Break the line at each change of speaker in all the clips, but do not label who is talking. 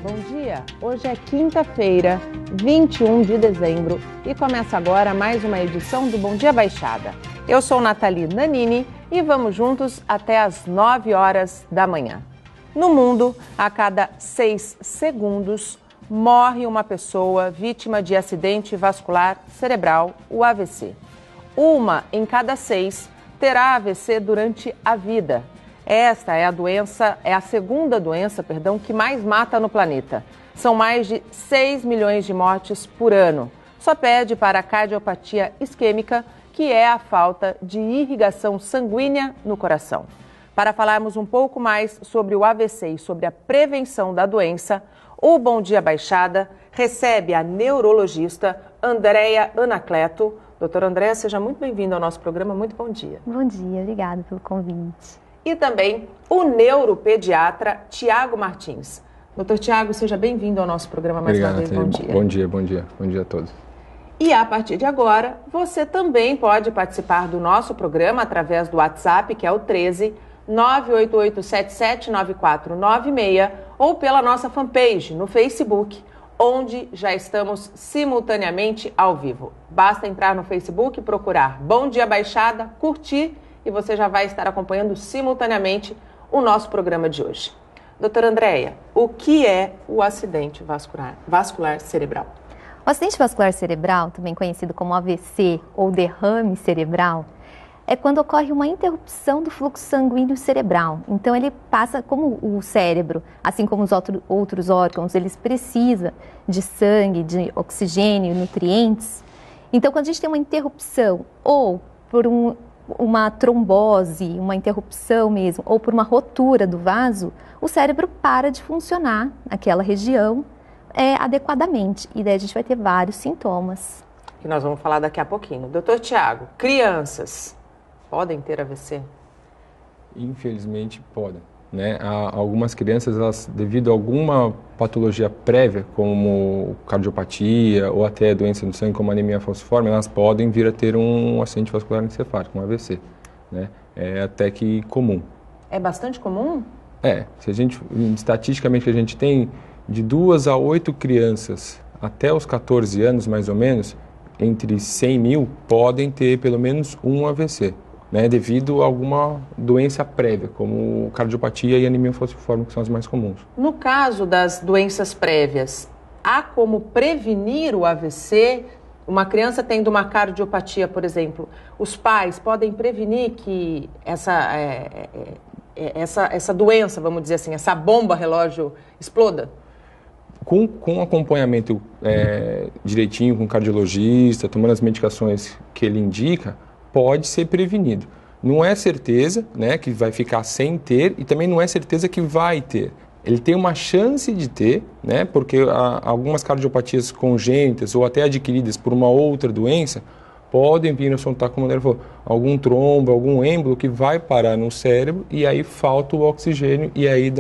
bom dia! Hoje é quinta-feira, 21 de dezembro e começa agora mais uma edição do Bom Dia Baixada. Eu sou Nathalie Nanini e vamos juntos até às 9 horas da manhã. No mundo, a cada 6 segundos, morre uma pessoa vítima de acidente vascular cerebral, o AVC. Uma em cada 6 terá AVC durante a vida. Esta é a segunda doença, que mais mata no planeta. São mais de 6 milhões de mortes por ano. Só perde para a cardiopatia isquêmica, que é a falta de irrigação sanguínea no coração. Para falarmos um pouco mais sobre o AVC e sobre a prevenção da doença, o Bom Dia Baixada recebe a neurologista Andréia Anacleto. Doutora Andréia, seja muito bem-vinda ao nosso programa. Muito bom dia.
Bom dia, obrigada pelo convite.
E também o neuropediatra Tiago Martins. Doutor Tiago, seja bem-vindo ao nosso programa mais uma vez. Bom dia.
Bom dia a todos.
E a partir de agora, você também pode participar do nosso programa através do WhatsApp, que é o 13 988779496, ou pela nossa fanpage no Facebook, onde já estamos simultaneamente ao vivo. Basta entrar no Facebook, procurar Bom Dia Baixada, curtir e você já vai estar acompanhando simultaneamente o nosso programa de hoje. Doutora Andréia, o que é o acidente vascular cerebral?
O acidente vascular cerebral, também conhecido como AVC ou derrame cerebral, é quando ocorre uma interrupção do fluxo sanguíneo cerebral. Então ele passa, como o cérebro, assim como os outros órgãos, eles precisam de sangue, de oxigênio, nutrientes. Então quando a gente tem uma interrupção ou por uma trombose, uma interrupção mesmo, ou por uma rotura do vaso, o cérebro para de funcionar naquela região adequadamente. E daí a gente vai ter vários sintomas.
Que nós vamos falar daqui a pouquinho. Doutor Tiago, crianças podem ter AVC?
Infelizmente podem. Né? Algumas crianças, elas, devido a alguma patologia prévia, como cardiopatia ou até doença do sangue, como anemia falciforme, elas podem vir a ter um acidente vascular encefálico, um AVC. Né? É até que comum.
É bastante comum?
Se a gente, estatisticamente, a gente tem de 2 a 8 crianças até os 14 anos, mais ou menos, entre 100 mil, podem ter pelo menos um AVC. Né, devido a alguma doença prévia, como cardiopatia e anemia falciforme, que são as mais comuns.
No caso das doenças prévias, há como prevenir o AVC? Uma criança tendo uma cardiopatia, por exemplo, os pais podem prevenir que essa doença, vamos dizer assim, essa bomba relógio exploda?
Com acompanhamento direitinho com o cardiologista, tomando as medicações que ele indica, pode ser prevenido. Não é certeza, né, que vai ficar sem ter e também não é certeza que vai ter. Ele tem uma chance de ter, né, porque algumas cardiopatias congênitas ou até adquiridas por uma outra doença podem vir a soltar, como ele falou, algum trombo, algum êmbolo que vai parar no cérebro e aí falta o oxigênio e aí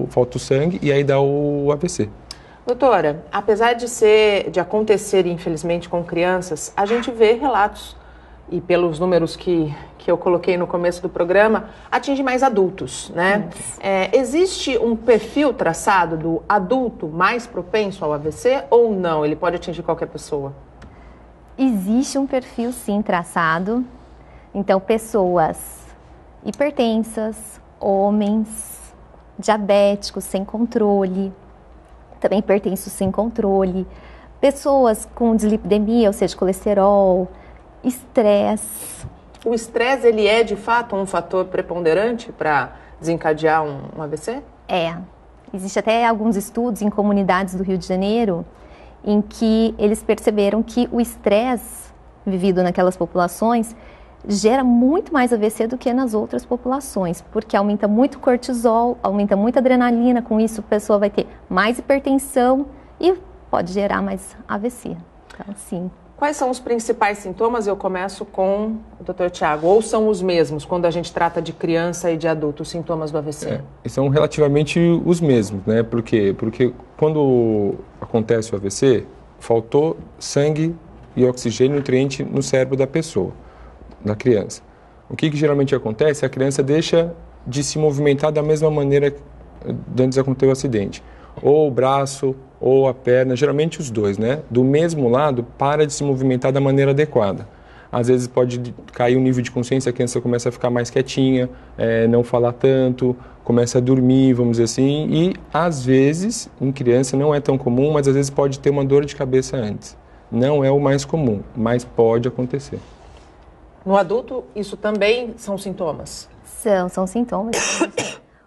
falta o sangue e aí dá o AVC.
Doutora, apesar de acontecer, infelizmente, com crianças, a gente vê relatos e pelos números que eu coloquei no começo do programa, atinge mais adultos, né? Existe um perfil traçado do adulto mais propenso ao AVC ou não? Ele pode atingir qualquer pessoa?
Existe um perfil, sim, traçado. Então, pessoas hipertensas, homens, diabéticos sem controle, também hipertensos sem controle, pessoas com dislipidemia, ou seja, colesterol, estresse.
O estresse, ele é de fato um fator preponderante para desencadear um AVC?
Existe até alguns estudos em comunidades do Rio de Janeiro em que eles perceberam que o estresse vivido naquelas populações gera muito mais AVC do que nas outras populações, porque aumenta muito cortisol, aumenta muito adrenalina, com isso a pessoa vai ter mais hipertensão e pode gerar mais AVC. Então, sim.
Quais são os principais sintomas? Eu começo com o Dr. Tiago. Ou são os mesmos quando a gente trata de criança e de adulto, os sintomas do AVC?
São relativamente os mesmos, né? Por quê? Porque quando acontece o AVC, faltou sangue e oxigênio, nutriente no cérebro da pessoa, da criança. O que geralmente acontece? A criança deixa de se movimentar da mesma maneira de antes de acontecer o acidente. ou o braço ou a perna, geralmente os dois, né? Do mesmo lado, para de se movimentar da maneira adequada. Às vezes pode cair o nível de consciência, a criança começa a ficar mais quietinha, não falar tanto, começa a dormir, vamos dizer assim, e às vezes, em criança não é tão comum, mas às vezes pode ter uma dor de cabeça antes. Não é o mais comum, mas pode acontecer.
No adulto, isso também são sintomas?
São sintomas.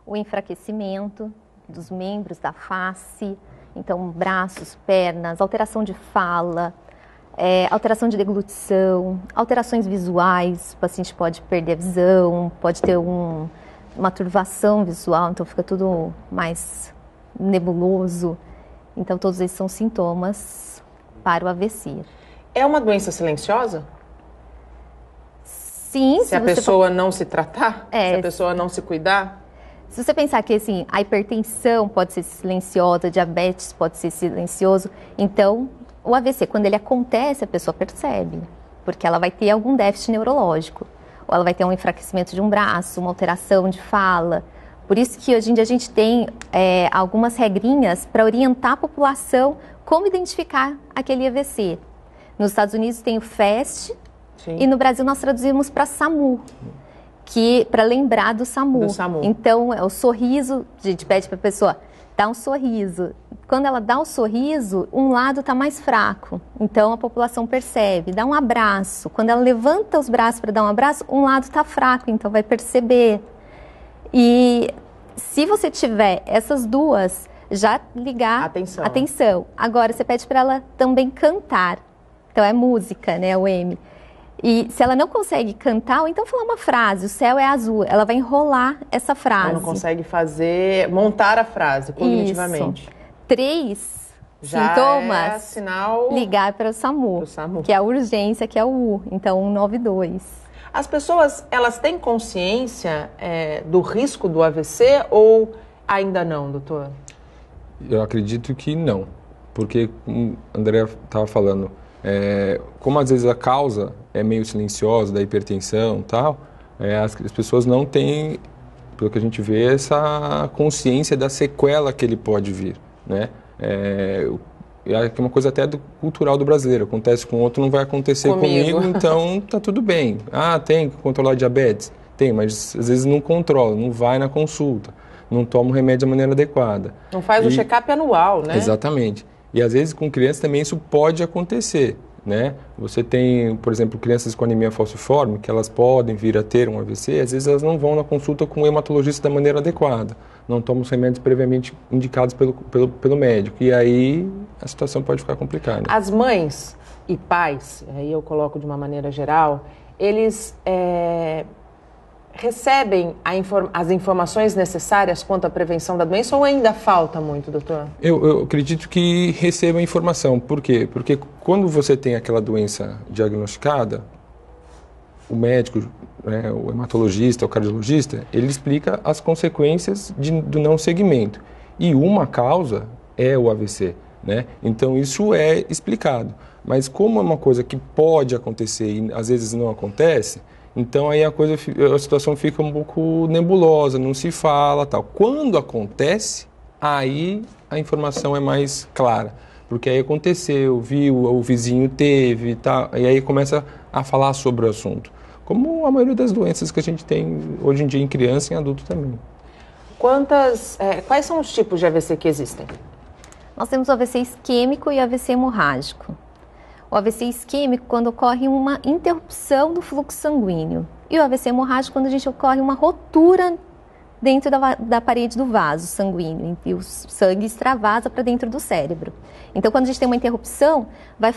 O enfraquecimento dos membros da face, então braços, pernas, alteração de fala, alteração de deglutição, alterações visuais, o paciente pode perder a visão, pode ter uma turvação visual, então fica tudo mais nebuloso. Então todos esses são sintomas para o AVC. É
uma doença silenciosa?
Sim.
Se a pessoa não se tratar? Se a pessoa não se cuidar?
Se você pensar que assim, a hipertensão pode ser silenciosa, diabetes pode ser silencioso, então o AVC, quando ele acontece, a pessoa percebe, porque ela vai ter algum déficit neurológico, ou ela vai ter um enfraquecimento de um braço, uma alteração de fala. Por isso que hoje em dia a gente tem algumas regrinhas para orientar a população como identificar aquele AVC. Nos Estados Unidos tem o FAST, sim, e no Brasil nós traduzimos para SAMU, que para lembrar do SAMU. Então, é o sorriso, a gente pede para a pessoa dar um sorriso. Quando ela dá o sorriso, um lado está mais fraco. Então, a população percebe. Dá um abraço. Quando ela levanta os braços para dar um abraço, um lado está fraco, então vai perceber. E se você tiver essas duas, já ligar atenção. Agora, você pede para ela também cantar. Então, é música, né, o M. E se ela não consegue cantar, ou então falar uma frase, o céu é azul, ela vai enrolar essa frase.
Ela não consegue montar a frase cognitivamente.
Isso. 3
já
sintomas,
é sinal...
ligar para o SAMU, que é a urgência, que é o U, então 192.
As pessoas, elas têm consciência do risco do AVC ou ainda não, doutor?
Eu acredito que não, porque, como a Andrea estava falando, como às vezes a causa é meio silenciosa, da hipertensão e tal, as pessoas não têm, pelo que a gente vê, essa consciência da sequela que ele pode vir, né? É uma coisa até cultural do brasileiro, acontece com outro, não vai acontecer comigo, então tá tudo bem. Ah, tem que controlar a diabetes? Tem, mas às vezes não controla, não vai na consulta, não toma o remédio da maneira adequada.
Não faz o check-up anual, né?
Exatamente. E às vezes com crianças também isso pode acontecer, né? Você tem, por exemplo, crianças com anemia falciforme, que elas podem vir a ter um AVC, às vezes elas não vão na consulta com o hematologista da maneira adequada, não tomam os remédios previamente indicados pelo médico, e aí a situação pode ficar complicada.
As mães e pais, aí eu coloco de uma maneira geral, eles recebem as informações necessárias quanto à prevenção da doença ou ainda falta muito, doutor? Eu
acredito que recebam informação. Por quê? Porque quando você tem aquela doença diagnosticada, o médico, né, o hematologista, o cardiologista, ele explica as consequências do não segmento. E uma causa é o AVC, né? Então isso é explicado. Mas como é uma coisa que pode acontecer e às vezes não acontece, então aí a situação fica um pouco nebulosa, não se fala, tal. Quando acontece, aí a informação é mais clara, porque aí aconteceu, viu, o vizinho teve, tal, e aí começa a falar sobre o assunto. Como a maioria das doenças que a gente tem hoje em dia em criança e em adulto também.
Quais são os tipos de AVC que existem?
Nós temos o AVC isquêmico e o AVC hemorrágico. O AVC isquêmico, quando ocorre uma interrupção do fluxo sanguíneo. E o AVC hemorrágico, quando a gente ocorre uma rotura dentro da parede do vaso sanguíneo. E o sangue extravasa para dentro do cérebro. Então, quando a gente tem uma interrupção, vai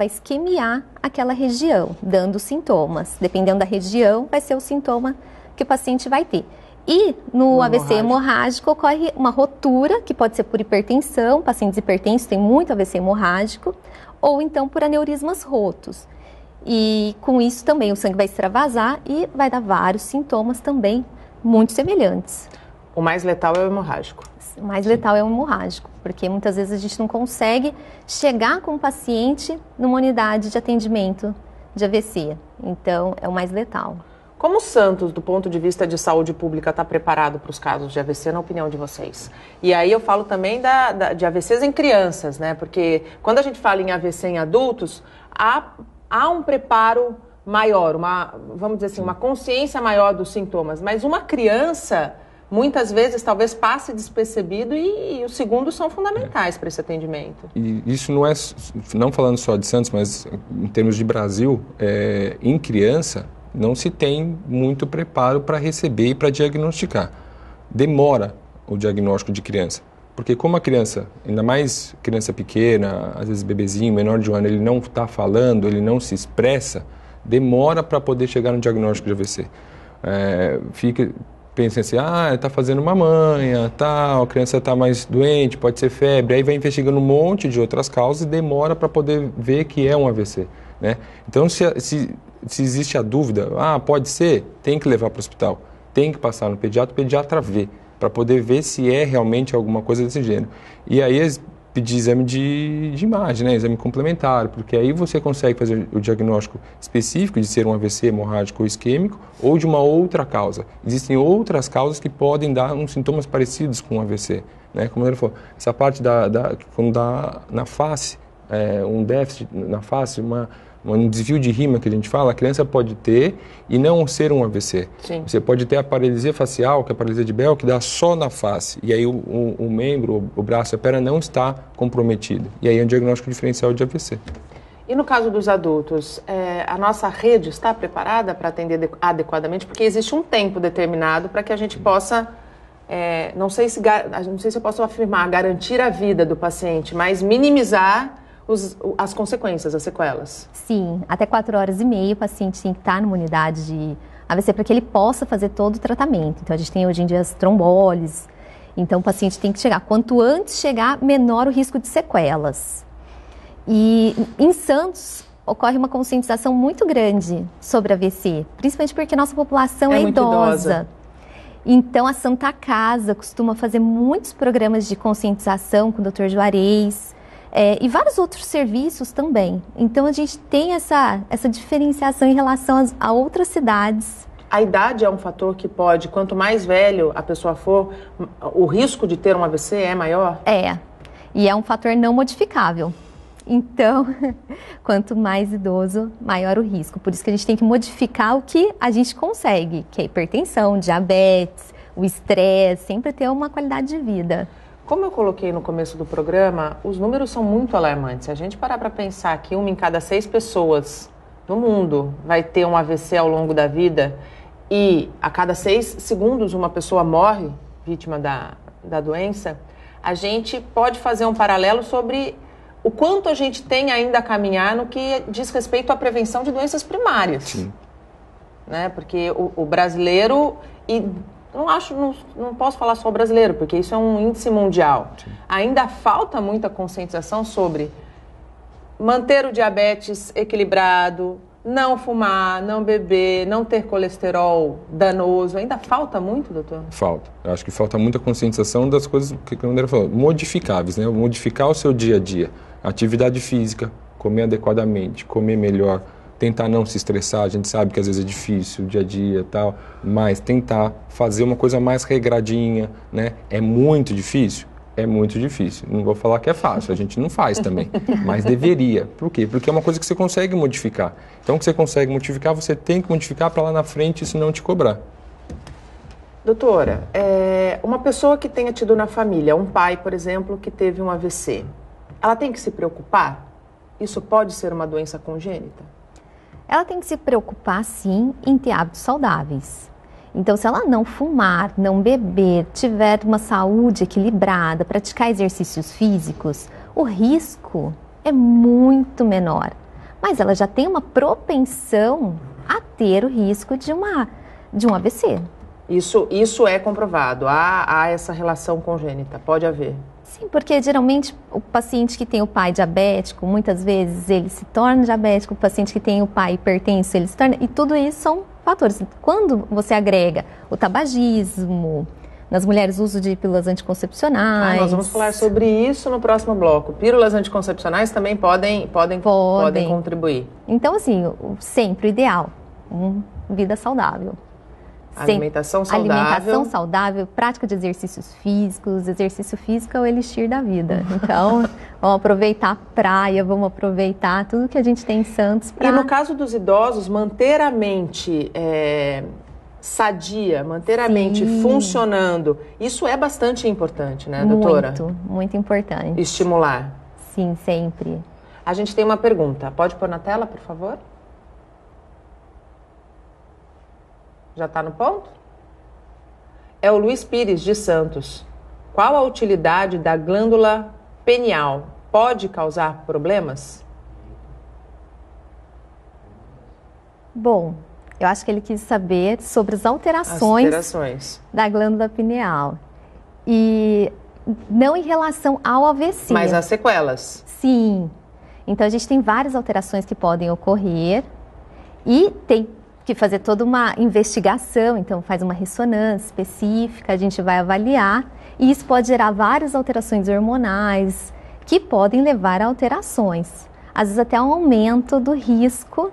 esquemiar aquela região, dando sintomas. Dependendo da região, vai ser o sintoma que o paciente vai ter. E no AVC hemorrágico ocorre uma rotura, que pode ser por hipertensão, pacientes hipertensos têm muito AVC hemorrágico, ou então por aneurismas rotos. E com isso também o sangue vai extravasar e vai dar vários sintomas também muito semelhantes.
O mais letal é o hemorrágico?
O mais letal é o hemorrágico, porque muitas vezes a gente não consegue chegar com o paciente numa unidade de atendimento de AVC. Então, é o mais letal.
Como o Santos, do ponto de vista de saúde pública, está preparado para os casos de AVC, na opinião de vocês? E aí eu falo também de AVCs em crianças, né? Porque quando a gente fala em AVC em adultos, há um preparo maior, vamos dizer assim, uma consciência maior dos sintomas. Mas uma criança, muitas vezes, talvez passe despercebido e os segundos são fundamentais para esse atendimento.
E isso não falando só de Santos, mas em termos de Brasil, em criança, não se tem muito preparo para receber e para diagnosticar. Demora o diagnóstico de criança, porque como a criança, ainda mais criança pequena, às vezes bebezinho, menor de 1 ano, ele não está falando, ele não se expressa, demora para poder chegar no diagnóstico de AVC. Pensa assim, está fazendo uma manha, tal, a criança está mais doente, pode ser febre, aí vai investigando um monte de outras causas e demora para poder ver que é um AVC, né? Então, se existe a dúvida, pode ser, tem que levar para o hospital, tem que passar no pediatra, o pediatra vê, para poder ver se é realmente alguma coisa desse gênero. E aí pedir exame de imagem, né? Exame complementar, porque aí você consegue fazer o diagnóstico específico de ser um AVC hemorrágico ou isquêmico ou de uma outra causa. Existem outras causas que podem dar uns sintomas parecidos com o AVC, né? Como ele falou, essa parte quando dá na face, um déficit na face, um desvio de rima que a gente fala, a criança pode ter e não ser um AVC.
Sim.
Você pode ter a paralisia facial, que é a paralisia de Bell, que dá só na face. E aí o membro, o braço, a perna não está comprometido. E aí é um diagnóstico diferencial de AVC.
E no caso dos adultos, a nossa rede está preparada para atender adequadamente? Porque existe um tempo determinado para que a gente possa, não sei se eu posso afirmar, garantir a vida do paciente, mas minimizar as consequências, as sequelas.
Sim, até 4h30 o paciente tem que estar numa unidade de AVC para que ele possa fazer todo o tratamento. Então a gente tem hoje em dia as trombólises, então o paciente tem que chegar. Quanto antes chegar, menor o risco de sequelas. E em Santos ocorre uma conscientização muito grande sobre AVC, principalmente porque nossa população é idosa. Então a Santa Casa costuma fazer muitos programas de conscientização com o Dr. Juarez, e vários outros serviços também. Então, a gente tem essa diferenciação em relação a outras cidades.
A idade é um fator que pode, quanto mais velho a pessoa for, o risco de ter um AVC é maior?
E é um fator não modificável. Então, quanto mais idoso, maior o risco. Por isso que a gente tem que modificar o que a gente consegue, que é hipertensão, diabetes, o estresse, sempre ter uma qualidade de vida.
Como eu coloquei no começo do programa, os números são muito alarmantes. Se a gente parar para pensar que 1 em cada 6 pessoas no mundo vai ter um AVC ao longo da vida e a cada 6 segundos uma pessoa morre vítima da doença, a gente pode fazer um paralelo sobre o quanto a gente tem ainda a caminhar no que diz respeito à prevenção de doenças primárias.
Sim.
Né? Porque o brasileiro... Não posso falar só brasileiro, porque isso é um índice mundial. Sim. Ainda falta muita conscientização sobre manter o diabetes equilibrado, não fumar, não beber, não ter colesterol danoso. Ainda falta muito, doutor?
Falta. Eu acho que falta muita conscientização das coisas que a André falou, modificáveis, né? Modificar o seu dia a dia. Atividade física, comer adequadamente, comer melhor, tentar não se estressar, a gente sabe que às vezes é difícil, dia a dia e tal, mas tentar fazer uma coisa mais regradinha, né? É muito difícil? É muito difícil. Não vou falar que é fácil, a gente não faz também, mas deveria. Por quê? Porque é uma coisa que você consegue modificar. Então, o que você consegue modificar, você tem que modificar para lá na frente isso não te cobrar.
Doutora, uma pessoa que tenha tido na família, um pai, por exemplo, que teve um AVC, ela tem que se preocupar? Isso pode ser uma doença congênita?
Ela tem que se preocupar, sim, em ter hábitos saudáveis. Então, se ela não fumar, não beber, tiver uma saúde equilibrada, praticar exercícios físicos, o risco é muito menor. Mas ela já tem uma propensão a ter o risco de um AVC.
Isso é comprovado, há essa relação congênita, pode haver.
Sim, porque geralmente o paciente que tem o pai diabético, muitas vezes ele se torna diabético, o paciente que tem o pai hipertenso, ele se torna... E tudo isso são fatores. Quando você agrega o tabagismo, nas mulheres o uso de pílulas anticoncepcionais...
nós vamos falar sobre isso no próximo bloco. Pílulas anticoncepcionais também podem contribuir.
Então, assim, sempre o ideal, vida saudável.
Alimentação saudável.
Alimentação saudável, prática de exercícios físicos. Exercício físico é o elixir da vida. Então, vamos aproveitar a praia, vamos aproveitar tudo que a gente tem em Santos.
E no caso dos idosos, manter a mente sadia, manter a mente funcionando, isso é bastante importante, né, doutora?
Muito importante.
Estimular.
Sim, sempre.
A gente tem uma pergunta. Pode pôr na tela, por favor? Já está no ponto? É o Luiz Pires, de Santos. Qual a utilidade da glândula pineal? Pode causar problemas?
Bom, eu acho que ele quis saber sobre as alterações da glândula pineal. E não em relação ao AVC.
Mas as sequelas.
Sim. Então, a gente tem várias alterações que podem ocorrer e tem que fazer toda uma investigação, então faz uma ressonância específica, a gente vai avaliar e isso pode gerar várias alterações hormonais que podem levar a alterações, às vezes até um aumento do risco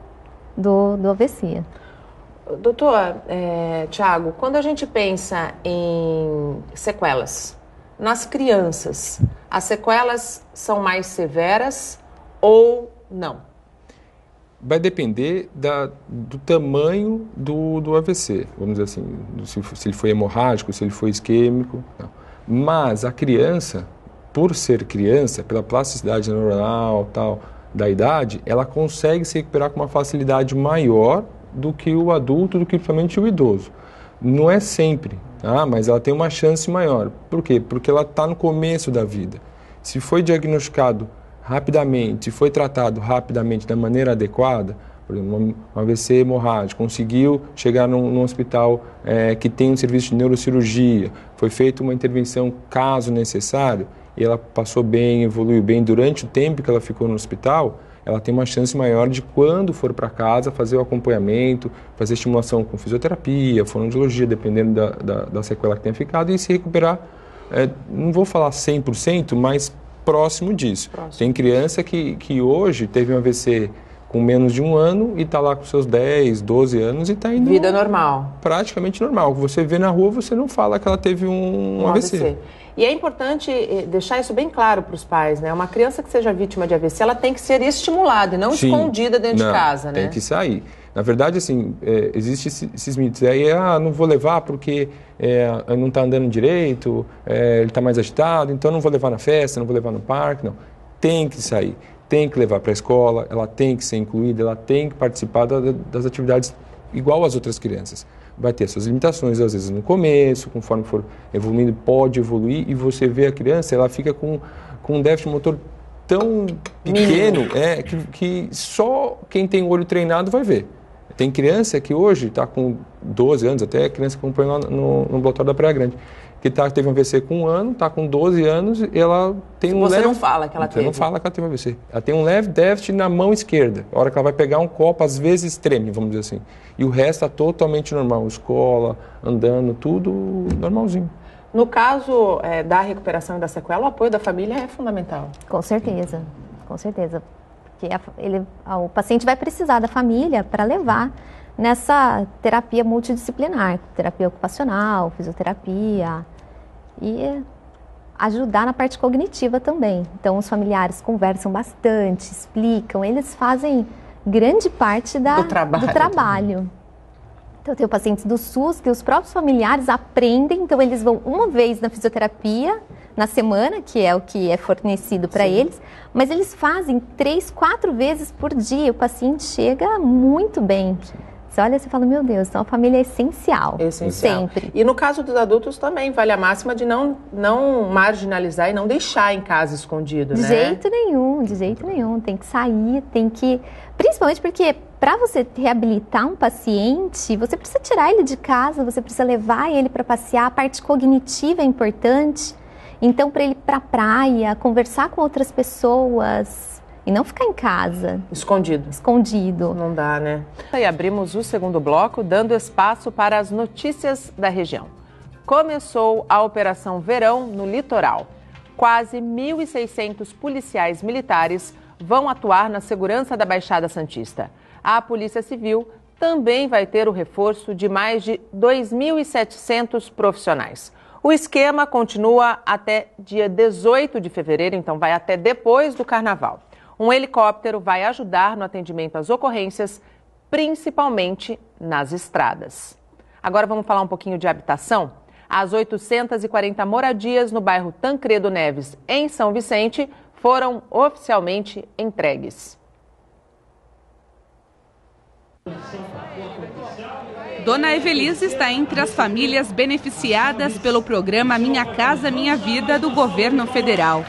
do AVC.
Doutor, Tiago, quando a gente pensa em sequelas, nas crianças, as sequelas são mais severas ou não?
Vai depender do tamanho do AVC, vamos dizer assim, se ele foi hemorrágico, se ele foi isquêmico. Não. Mas a criança, por ser criança, pela plasticidade neuronal tal, da idade, ela consegue se recuperar com uma facilidade maior do que o adulto, do que principalmente o idoso. Não é sempre, tá? Mas ela tem uma chance maior. Por quê? Porque ela está no começo da vida. Se foi diagnosticado rapidamente, foi tratado rapidamente da maneira adequada, por exemplo, um AVC hemorrágico, conseguiu chegar num hospital que tem um serviço de neurocirurgia, foi feita uma intervenção caso necessário, e ela passou bem, evoluiu bem durante o tempo que ela ficou no hospital, ela tem uma chance maior de, quando for para casa, fazer o acompanhamento, fazer estimulação com fisioterapia, fonoaudiologia, dependendo da sequela que tenha ficado, e se recuperar, não vou falar 100%, mas próximo disso. Tem criança que hoje teve um AVC com menos de 1 ano e está lá com seus 10, 12 anos e está indo...
Vida normal.
Praticamente normal. Você vê na rua, você não fala que ela teve um AVC.
E é importante deixar isso bem claro para os pais, né? Uma criança que seja vítima de AVC, ela tem que ser estimulada e não escondida dentro de casa, né?
Tem que sair. Na verdade, assim, existem esses mitos. Aí, não vou levar porque não está andando direito, ele está mais agitado, então não vou levar na festa, não vou levar no parque, não. Tem que sair, tem que levar para a escola, ela tem que ser incluída, ela tem que participar das atividades igual às outras crianças. Vai ter suas limitações, às vezes no começo, conforme for evoluindo, pode evoluir, e você vê a criança, ela fica com um déficit motor tão pequeno que só quem tem o olho treinado vai ver. Tem criança que hoje está com 12 anos, até criança que acompanha lá no ambulatório da Praia Grande, que teve um AVC com 1 ano, está com 12 anos e ela tem um leve...
Você não fala que ela teve.
Você não fala que ela teve AVC. Ela tem um leve déficit na mão esquerda. A hora que ela vai pegar um copo, às vezes treme, vamos dizer assim. E o resto está totalmente normal. Escola, andando, tudo normalzinho.
No caso da recuperação e da sequela, o apoio da família é fundamental.
Com certeza, com certeza. Porque o paciente vai precisar da família para levar nessa terapia multidisciplinar, terapia ocupacional, fisioterapia e ajudar na parte cognitiva também. Então, os familiares conversam bastante, explicam, eles fazem grande parte do trabalho. Então, eu tenho pacientes do SUS que os próprios familiares aprendem, então eles vão uma vez na fisioterapia na semana, que é o que é fornecido para eles, mas eles fazem 3, 4 vezes por dia. O paciente chega muito bem. Você olha e você fala, meu Deus, então a família é essencial.
Essencial. Sempre. E no caso dos adultos também vale a máxima de não marginalizar e não deixar em casa escondido, né?
De jeito nenhum. Tem que sair, tem que... Principalmente porque para você reabilitar um paciente, você precisa tirar ele de casa, você precisa levar ele para passear, a parte cognitiva é importante. Então, para ele ir para a praia, conversar com outras pessoas e não ficar em casa. Escondido.
Não dá, né? E abrimos o segundo bloco, dando espaço para as notícias da região. Começou a Operação Verão no litoral. Quase 1.600 policiais militares vão atuar na segurança da Baixada Santista. A Polícia Civil também vai ter o reforço de mais de 2.700 profissionais. O esquema continua até dia 18 de fevereiro, então vai até depois do Carnaval. Um helicóptero vai ajudar no atendimento às ocorrências, principalmente nas estradas. Agora vamos falar um pouquinho de habitação. As 840 moradias no bairro Tancredo Neves, em São Vicente, foram oficialmente entregues.
Dona Evelise está entre as famílias beneficiadas pelo programa Minha Casa Minha Vida do governo federal.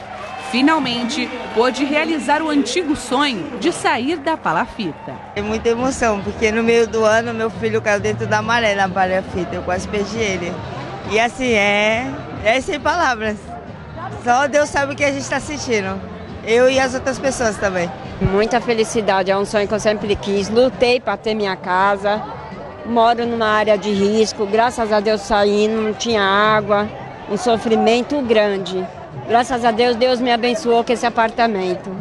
Finalmente, pôde realizar o antigo sonho de sair da palafita.
É muita emoção, porque no meio do ano meu filho caiu dentro da maré na palafita, eu quase perdi ele. E assim, é sem palavras. Só Deus sabe o que a gente está sentindo. Eu e as outras pessoas também.
Muita felicidade, é um sonho que eu sempre quis. Lutei para ter minha casa. Moro numa área de risco, graças a Deus saí, não tinha água, um sofrimento grande. Graças a Deus, Deus me abençoou com esse apartamento.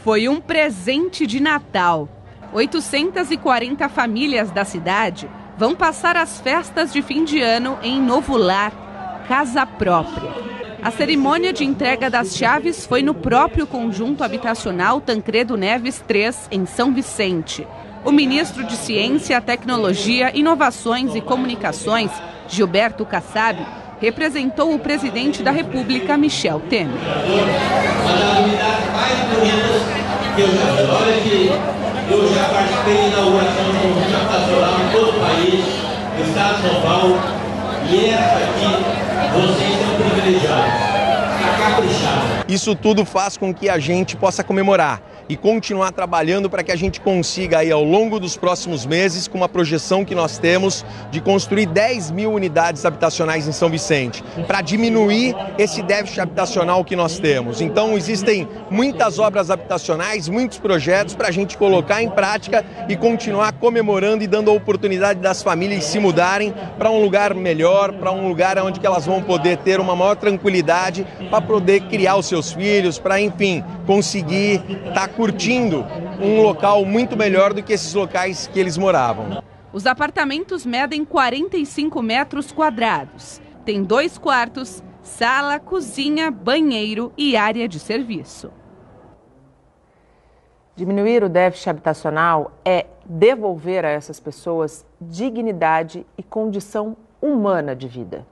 Foi um presente de Natal. 840 famílias da cidade vão passar as festas de fim de ano em novo lar, casa própria. A cerimônia de entrega das chaves foi no próprio conjunto habitacional Tancredo Neves 3, em São Vicente. O ministro de Ciência, Tecnologia, Inovações e Comunicações, Gilberto Kassab, representou o presidente da República, Michel Temer.
Uma das unidades mais bonitas que eu já vi. Olha que eu já participei da inauguração de um conjunto habitacional em todo o país, no estado de São Paulo, e essa aqui, vocês são privilegiados, está caprichada.
Isso tudo faz com que a gente possa comemorar e continuar trabalhando para que a gente consiga aí ao longo dos próximos meses, com uma projeção que nós temos de construir 10 mil unidades habitacionais em São Vicente, para diminuir esse déficit habitacional que nós temos. Então existem muitas obras habitacionais, muitos projetos para a gente colocar em prática e continuar comemorando e dando a oportunidade das famílias se mudarem para um lugar melhor, para um lugar onde elas vão poder ter uma maior tranquilidade para poder criar os seus filhos, para enfim, conseguir estar curtindo um local muito melhor do que esses locais que eles moravam.
Os apartamentos medem 45 metros quadrados. Tem 2 quartos, sala, cozinha, banheiro e área de serviço.
Diminuir o déficit habitacional é devolver a essas pessoas dignidade e condição humana de vida.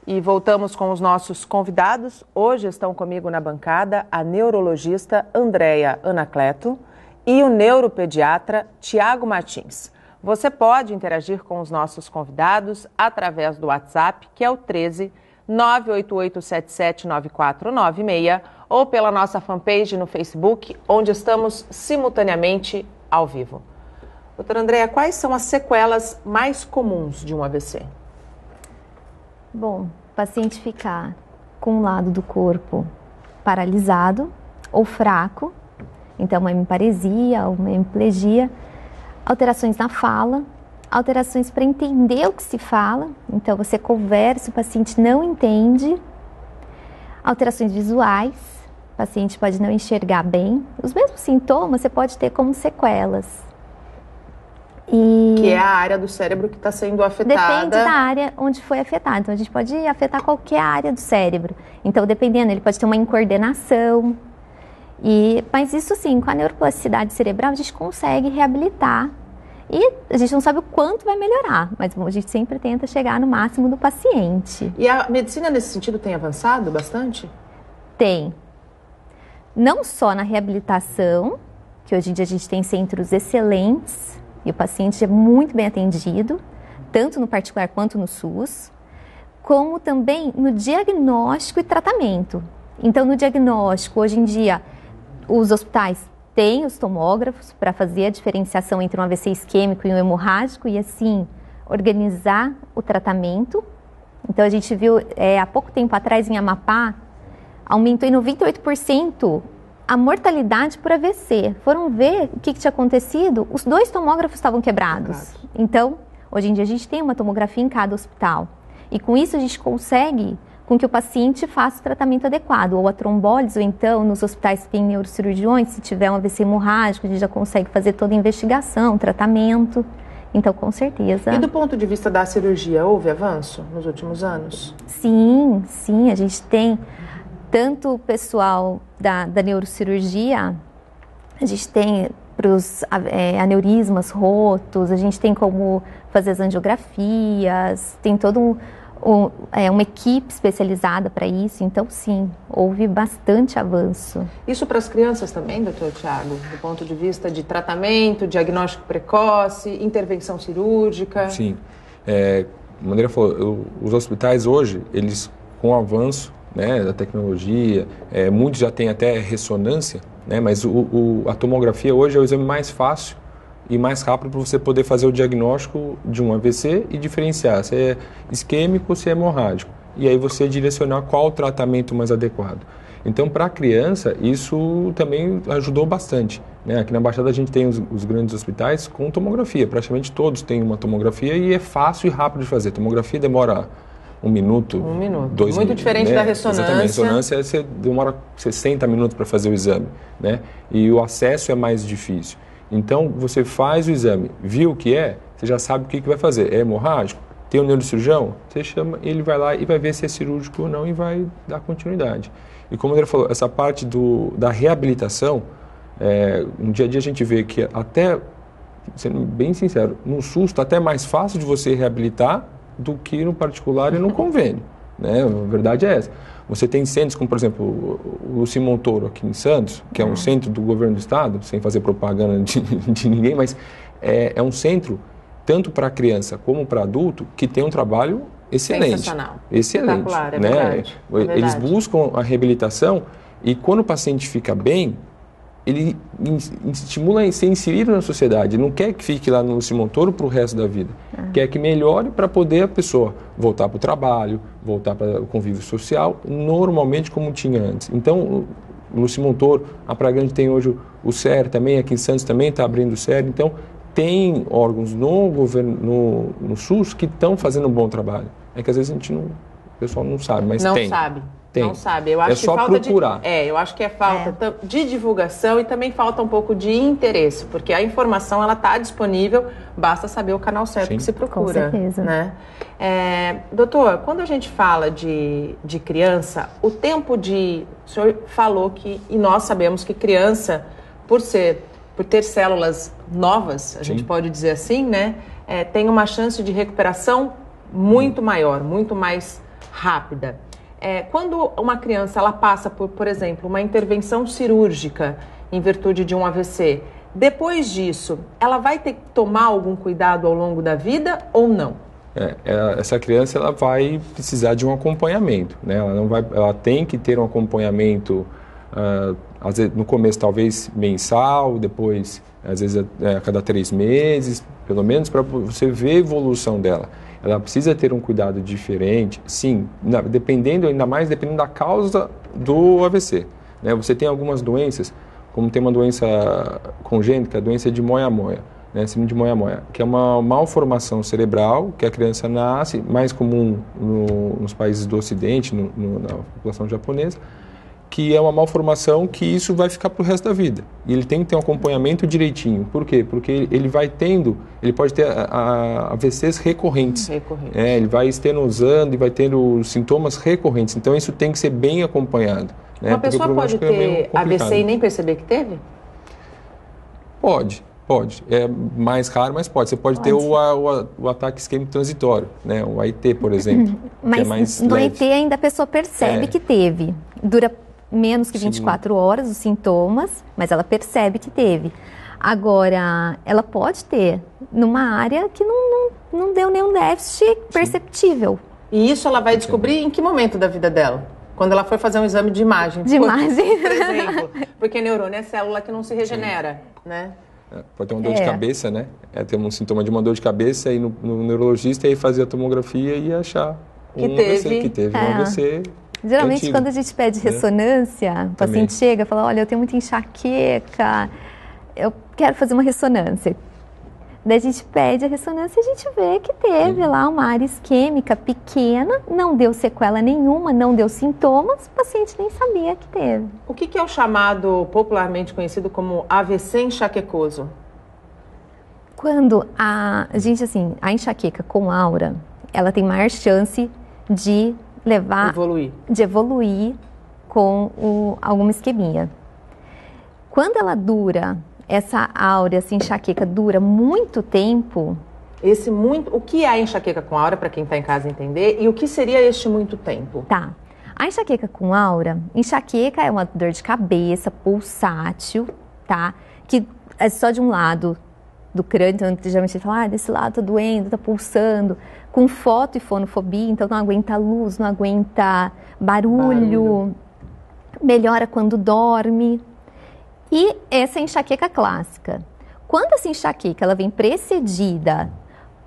E voltamos com os nossos convidados. Hoje estão comigo na bancada a neurologista Andréia Anacleto e o neuropediatra Tiago Martins. Você pode interagir com os nossos convidados através do WhatsApp, que é o 13 988779496, ou pela nossa fanpage no Facebook, onde estamos simultaneamente ao vivo. Doutora Andréia, quais são as sequelas mais comuns de um AVC?
Bom, o paciente ficar com um lado do corpo paralisado ou fraco, então uma hemiparesia, uma hemiplegia, alterações na fala, alterações para entender o que se fala, então você conversa, o paciente não entende, alterações visuais, o paciente pode não enxergar bem, os mesmos sintomas você pode ter como sequelas.
Que é a área do cérebro que está sendo afetada.
Depende da área onde foi afetada. Então, a gente pode afetar qualquer área do cérebro. Então, dependendo, ele pode ter uma incoordenação. Mas isso sim, com a neuroplasticidade cerebral, a gente consegue reabilitar. E a gente não sabe o quanto vai melhorar, mas a gente sempre tenta chegar no máximo do paciente.
E a medicina, nesse sentido, tem avançado bastante?
Tem. Não só na reabilitação, que hoje em dia a gente tem centros excelentes, e o paciente é muito bem atendido, tanto no particular quanto no SUS, como também no diagnóstico e tratamento. Então, no diagnóstico, hoje em dia, os hospitais têm os tomógrafos para fazer a diferenciação entre um AVC isquêmico e um hemorrágico e, assim, organizar o tratamento. Então, a gente viu, há pouco tempo atrás, em Amapá, aumentou em 98% a mortalidade por AVC. Foram ver o que tinha acontecido, os 2 tomógrafos estavam quebrados. Então, hoje em dia a gente tem uma tomografia em cada hospital. E com isso a gente consegue com que o paciente faça o tratamento adequado, ou a trombólise, ou então nos hospitais que tem neurocirurgiões, se tiver um AVC hemorrágico, a gente já consegue fazer toda a investigação, tratamento. Então, com certeza...
E do ponto de vista da cirurgia, houve avanço nos últimos anos?
Sim, sim, a gente tem tanto o pessoal da neurocirurgia, a gente tem para os aneurismas rotos, a gente tem como fazer as angiografias, tem todo uma equipe especializada para isso, então sim, houve bastante avanço.
Isso para as crianças também, doutor Tiago, do ponto de vista de tratamento, diagnóstico precoce, intervenção cirúrgica?
Sim, como a Andrea falou, os hospitais hoje, eles com o avanço, né, da tecnologia, muitos já têm até ressonância, né, mas a tomografia hoje é o exame mais fácil e mais rápido para você poder fazer o diagnóstico de um AVC e diferenciar se é isquêmico ou se é hemorrágico. E aí você direcionar qual o tratamento mais adequado. Então, para a criança, isso também ajudou bastante, né? Aqui na Baixada a gente tem os grandes hospitais com tomografia. Praticamente todos têm uma tomografia e é fácil e rápido de fazer. Tomografia demora 1 minuto, 2 minutos.
Muito diferente, né, da ressonância.
Exatamente. A ressonância você demora 60 minutos para fazer o exame, né? E o acesso é mais difícil. Então, você faz o exame, viu o que você já sabe o que vai fazer. É hemorrágico? Tem um neurocirurgião? Você chama, ele vai lá e vai ver se é cirúrgico ou não e vai dar continuidade. E como o André falou, essa parte da reabilitação, no dia a dia a gente vê que até, sendo bem sincero, no SUS está até mais fácil de você reabilitar do que no particular e no convênio, né? A verdade é essa. Você tem centros como, por exemplo, o Luci Montoro aqui em Santos, que é um centro do governo do estado, sem fazer propaganda de ninguém, mas é um centro, tanto para criança como para adulto, que tem um trabalho excelente.
Sensacional.
Excelente.
É
né?
verdade.
Eles buscam a reabilitação e quando o paciente fica bem, ele estimula a ser inserido na sociedade, não quer que fique lá no Luci Montoro para o resto da vida, quer que melhore para poder a pessoa voltar para o trabalho, voltar para o convívio social, normalmente como tinha antes. Então, o Luci Montoro, a Praia Grande tem hoje o SER também, aqui em Santos também está abrindo o SER, então tem órgãos no governo, no SUS que estão fazendo um bom trabalho. É que às vezes o pessoal não sabe, mas
não
tem.
Sabe.
Tem.
Não sabe. Eu acho
só
que falta
procurar.
Eu acho que é falta de divulgação e também falta um pouco de interesse, porque a informação ela está disponível, basta saber o canal certo que se procura.
Com certeza.
Né? Doutor, quando a gente fala de criança, o tempo o senhor falou que, e nós sabemos que criança, por ter células novas, a gente pode dizer assim, né, tem uma chance de recuperação muito maior, muito mais rápida. Quando uma criança ela passa por exemplo, uma intervenção cirúrgica em virtude de um AVC, depois disso, ela vai ter que tomar algum cuidado ao longo da vida ou não?
Essa criança ela vai precisar de um acompanhamento, né? Ela tem que ter um acompanhamento, às vezes, no começo talvez mensal, depois às vezes a cada 3 meses, pelo menos, para você ver a evolução dela. Ela precisa ter um cuidado diferente, sim, ainda mais dependendo da causa do AVC. Né? Você tem algumas doenças, como tem uma doença congênita, a doença de Moyamoya, né? Síndrome de Moyamoya, que é uma malformação cerebral que a criança nasce, mais comum nos países do Ocidente, na população japonesa, que é uma malformação que isso vai ficar para o resto da vida. E ele tem que ter um acompanhamento direitinho. Por quê? Porque ele pode ter AVCs recorrentes. Ele vai estenosando e vai tendo sintomas recorrentes. Então, isso tem que ser bem acompanhado. Né?
Uma pessoa pode ter AVC e nem perceber que teve?
Pode. É mais raro, mas pode. Você pode ter o ataque isquêmico transitório, né? O AIT, por exemplo.
Mas
que é mais
no
leve.
AIT ainda a pessoa percebe que teve. Dura menos que 24 horas os sintomas, mas ela percebe que teve. Agora, ela pode ter numa área que não deu nenhum déficit perceptível.
E isso ela vai descobrir em que momento da vida dela? Quando ela for fazer um exame de imagem.
Por
exemplo. Porque neurônio é célula que não se regenera, né?
Pode ter uma dor de cabeça, né? Ter um sintoma de uma dor de cabeça e no neurologista e fazer a tomografia e achar um AVC.
Geralmente,
antigo,
quando a gente pede ressonância, o paciente chega e fala, olha, eu tenho muita enxaqueca, eu quero fazer uma ressonância. Daí a gente pede a ressonância e a gente vê que teve lá uma área isquêmica pequena, não deu sequela nenhuma, não deu sintomas, o paciente nem sabia que teve.
O que é o chamado, popularmente conhecido como AVC enxaquecoso?
Quando a gente, assim, a enxaqueca com aura, ela tem maior chance de evoluir com alguma isquemia. Quando ela dura, essa aura, essa enxaqueca dura muito tempo.
O que é a enxaqueca com aura, para quem está em casa entender, e o que seria este muito tempo?
Tá. A enxaqueca com aura, enxaqueca é uma dor de cabeça pulsátil, tá? Que é só de um lado do crânio, então geralmente você fala, desse lado tá doendo, tá pulsando, com foto e fonofobia, então não aguenta luz, não aguenta barulho, melhora quando dorme. E essa é a enxaqueca clássica. Quando essa enxaqueca ela vem precedida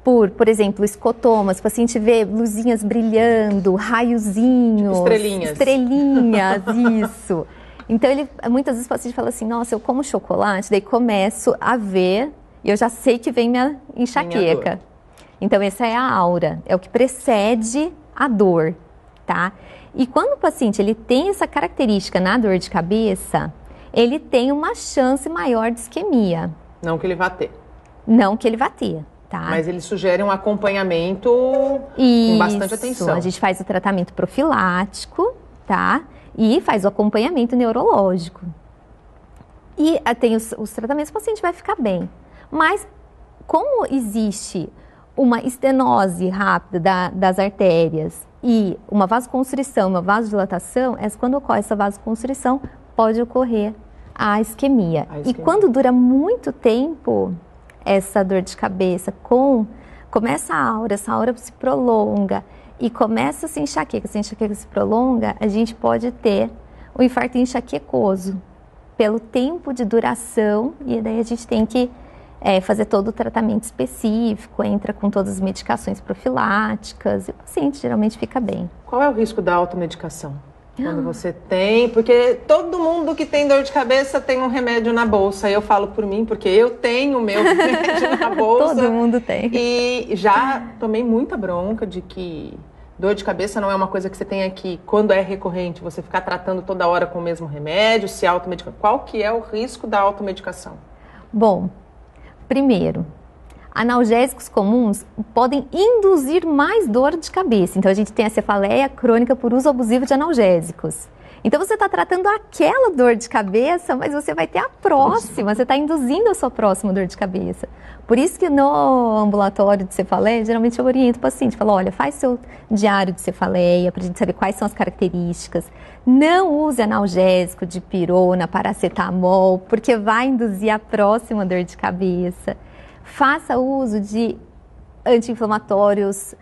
por exemplo, escotomas, o paciente vê luzinhas brilhando, raiozinhos, estrelinhas, isso. Então, muitas vezes o paciente fala assim, nossa, eu como chocolate, daí começo a ver e eu já sei que vem minha enxaqueca. Então, essa é a aura, é o que precede a dor, tá? E quando o paciente ele tem essa característica na dor de cabeça, ele tem uma chance maior de isquemia.
Não que ele vá ter.
Não que ele vá ter. Tá.
Mas ele sugere um acompanhamento com bastante atenção.
A gente faz o tratamento profilático, tá? E faz o acompanhamento neurológico. E tem os tratamentos, o paciente vai ficar bem. Mas como existe uma estenose rápida das artérias e uma vasoconstrição, uma vasodilatação, quando ocorre essa vasoconstrição, pode ocorrer a isquemia. E quando dura muito tempo essa dor de cabeça, começa essa aura se prolonga e começa a se enxaqueca, essa enxaqueca se prolonga, a gente pode ter o infarto enxaquecoso pelo tempo de duração, e daí a gente tem que fazer todo o tratamento específico, entra com todas as medicações profiláticas e o paciente geralmente fica bem.
Qual é o risco da automedicação? Quando você tem, porque todo mundo que tem dor de cabeça tem um remédio na bolsa. Eu falo por mim, porque eu tenho o meu remédio na bolsa.
Todo mundo tem.
E já tomei muita bronca de que dor de cabeça não é uma coisa que você tem aqui, quando é recorrente, você ficar tratando toda hora com o mesmo remédio, se automedicar. Qual que é o risco da automedicação?
Bom, primeiro, analgésicos comuns podem induzir mais dor de cabeça. Então, a gente tem a cefaleia crônica por uso abusivo de analgésicos. Então, você está tratando aquela dor de cabeça, mas você vai ter a próxima. Você está induzindo a sua próxima dor de cabeça. Por isso que no ambulatório de cefaleia, geralmente eu oriento o paciente. Falo, olha, faz seu diário de cefaleia para a gente saber quais são as características. Não use analgésico de pirona, paracetamol, porque vai induzir a próxima dor de cabeça. Faça uso de anti-inflamatórios